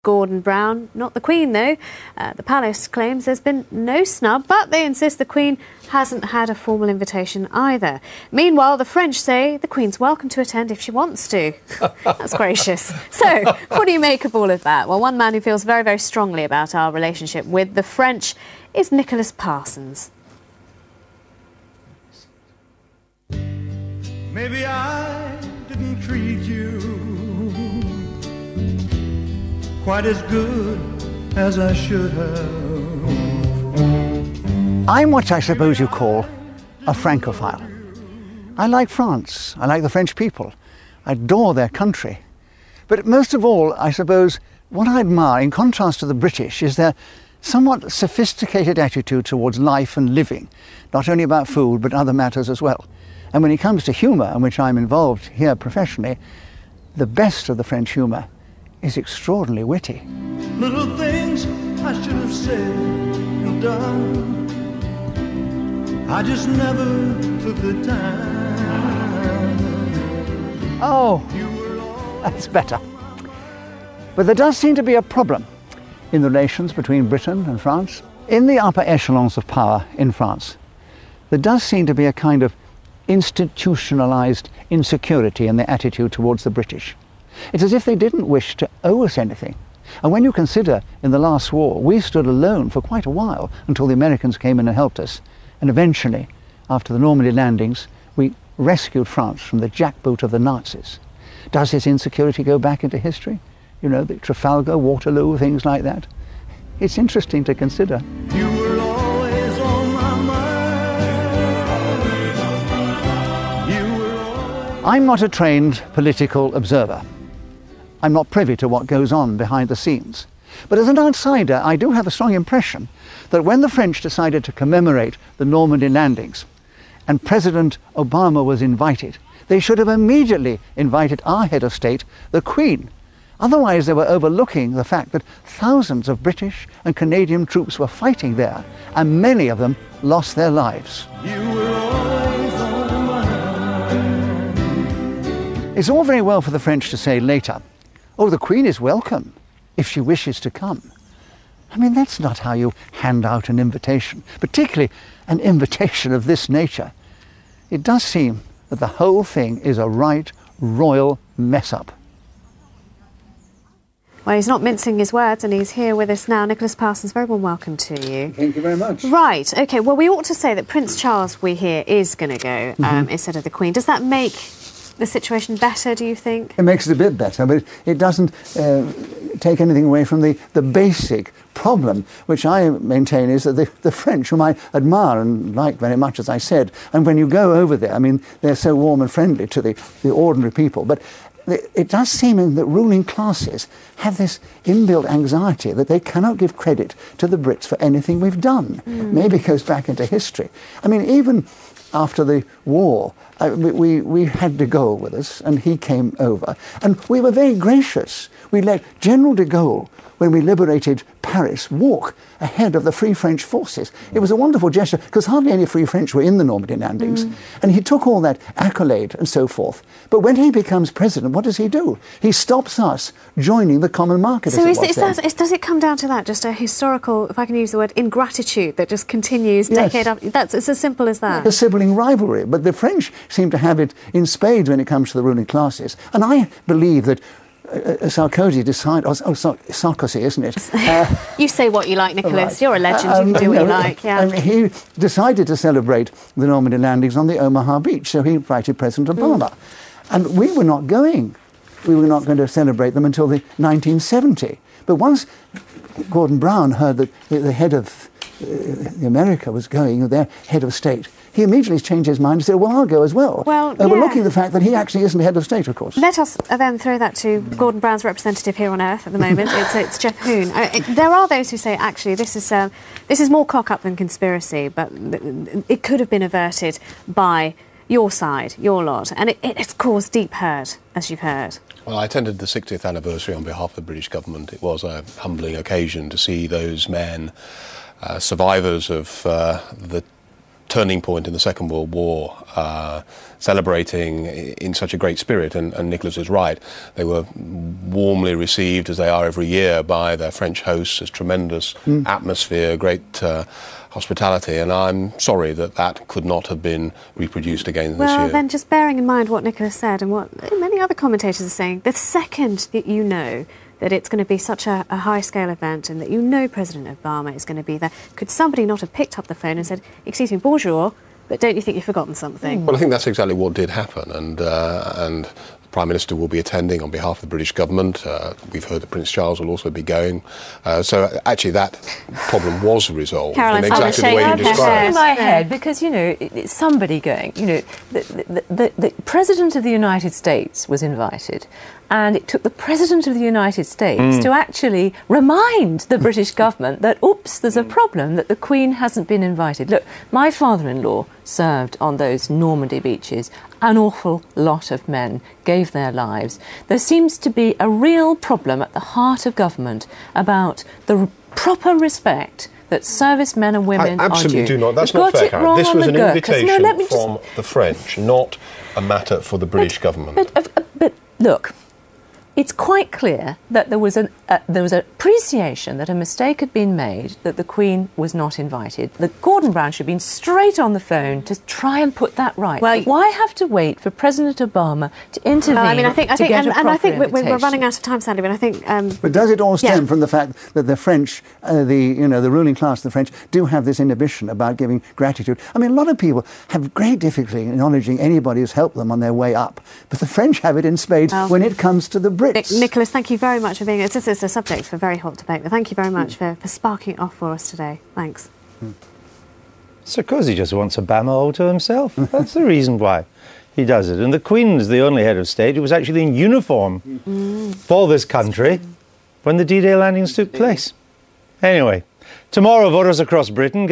Gordon Brown, not the Queen though. The palace claims there's been no snub, but they insist the Queen hasn't had a formal invitation either. Meanwhile, the French say the Queen's welcome to attend if she wants to. That's gracious. So, what do you make of all of that? Well, one man who feels very, very strongly about our relationship with the French is Nicholas Parsons. Maybe I didn't treat you quite as good as I should have. I'm what I suppose you call a Francophile. I like France. I like the French people. I adore their country. But most of all, I suppose, what I admire, in contrast to the British, is their somewhat sophisticated attitude towards life and living, not only about food, but other matters as well. And when it comes to humour, in which I'm involved here professionally, the best of the French humour is extraordinarily witty. Little things I should have said and done, I just never took the time. Oh, that's better. But there does seem to be a problem in the relations between Britain and France. In the upper echelons of power in France, there does seem to be a kind of institutionalised insecurity in their attitude towards the British. It's as if they didn't wish to owe us anything. And when you consider, in the last war, we stood alone for quite a while until the Americans came in and helped us. And eventually, after the Normandy landings, we rescued France from the jackboot of the Nazis. Does this insecurity go back into history? You know, the Trafalgar, Waterloo, things like that. It's interesting to consider. You were always on my mind. You were always... I'm not a trained political observer. I'm not privy to what goes on behind the scenes. But as an outsider, I do have a strong impression that when the French decided to commemorate the Normandy landings and President Obama was invited, they should have immediately invited our head of state, the Queen. Otherwise, they were overlooking the fact that thousands of British and Canadian troops were fighting there, and many of them lost their lives. You were always on my mind. It's all very well for the French to say later, "Oh, the Queen is welcome if she wishes to come." I mean, that's not how you hand out an invitation, particularly an invitation of this nature. It does seem that the whole thing is a right royal mess-up. Well, he's not mincing his words, and he's here with us now. Nicholas Parsons, very warm welcome to you. Thank you very much. Right, OK, well, we ought to say that Prince Charles, we hear, is going to go instead of the Queen. Does that make the situation better, do you think? It makes it a bit better, but it doesn't take anything away from the basic problem, which I maintain is that the French, whom I admire and like very much, as I said, and when you go over there, I mean, they're so warm and friendly to the ordinary people, but it does seem that the ruling classes have this inbuilt anxiety that they cannot give credit to the Brits for anything we've done. Maybe it goes back into history. I mean, even after the war, we had de Gaulle with us, and he came over. And we were very gracious. We let General de Gaulle, when we liberated Paris, walk ahead of the Free French forces. It was a wonderful gesture, because hardly any Free French were in the Normandy landings. And he took all that accolade and so forth. But when he becomes president, what does he do? He stops us joining the common market, so does it come down to that, just a historical, if I can use the word, ingratitude that just continues decade after? It's as simple as that. Like a sibling rivalry. But the French seem to have it in spades when it comes to the ruling classes. And I believe that Sarkozy decided... Sarkozy, isn't it? You say what you like, Nicholas. Right. You're a legend. You can do what you like. Yeah. He decided to celebrate the Normandy landings on the Omaha beach, so he invited President Obama. And we were not going. We were not going to celebrate them until the 1970. But once Gordon Brown heard that the head of America was going, their head of state, he immediately changed his mind and said, well, I'll go as well. Overlooking the fact that he actually isn't head of state, of course. Let us then throw that to Gordon Brown's representative here on Earth at the moment. It's Jeff Hoon. There are those who say, actually, this is more cock-up than conspiracy, but it could have been averted by your side, your lot, and it's caused deep hurt, as you've heard. Well, I attended the 60th anniversary on behalf of the British government. It was a humbling occasion to see those men, survivors of the turning point in the Second World War, celebrating in such a great spirit, and Nicholas is right. They were warmly received, as they are every year, by their French hosts. There's tremendous atmosphere, great hospitality, and I'm sorry that that could not have been reproduced again this year. Well, then just bearing in mind what Nicholas said and what many other commentators are saying, the second that you know that it's going to be such a high-scale event and that you know President Obama is going to be there, could somebody not have picked up the phone and said, "Excuse me, bonjour, but don't you think you've forgotten something?" Well, I think that's exactly what did happen, and the Prime Minister will be attending on behalf of the British government. We've heard that Prince Charles will also be going. So actually that problem was resolved in exactly the way you described. In my head, because, you know, it's somebody going, you know, the President of the United States was invited, and it took the President of the United States to actually remind the British government that, oops, there's a problem, that the Queen hasn't been invited. Look, my father-in-law served on those Normandy beaches. An awful lot of men gave their lives. There seems to be a real problem at the heart of government about the proper respect that servicemen and women I absolutely are due. do not. That's not fair, Karen. This was an invitation from the French, not a matter for the British government. But look, it's quite clear that there was an appreciation that a mistake had been made, that the Queen was not invited. That Gordon Brown should have been straight on the phone to try and put that right. Well, why have to wait for President Obama to intervene? I mean, I think we're running out of time, Sally. But I think. But does it all stem from the fact that the French, the ruling class of the French, do have this inhibition about giving gratitude? I mean, a lot of people have great difficulty in acknowledging anybody who's helped them on their way up, but the French have it in spades when it comes to the Brits. Nicholas, thank you very much for being. It's a subject for very hot debate, but thank you very much for sparking it off for us today. Thanks. Sarkozy just wants Obama all to himself. That's the reason why he does it. And the Queen is the only head of state who was actually in uniform for this country when the D-Day landings took place. Anyway, tomorrow voters across Britain get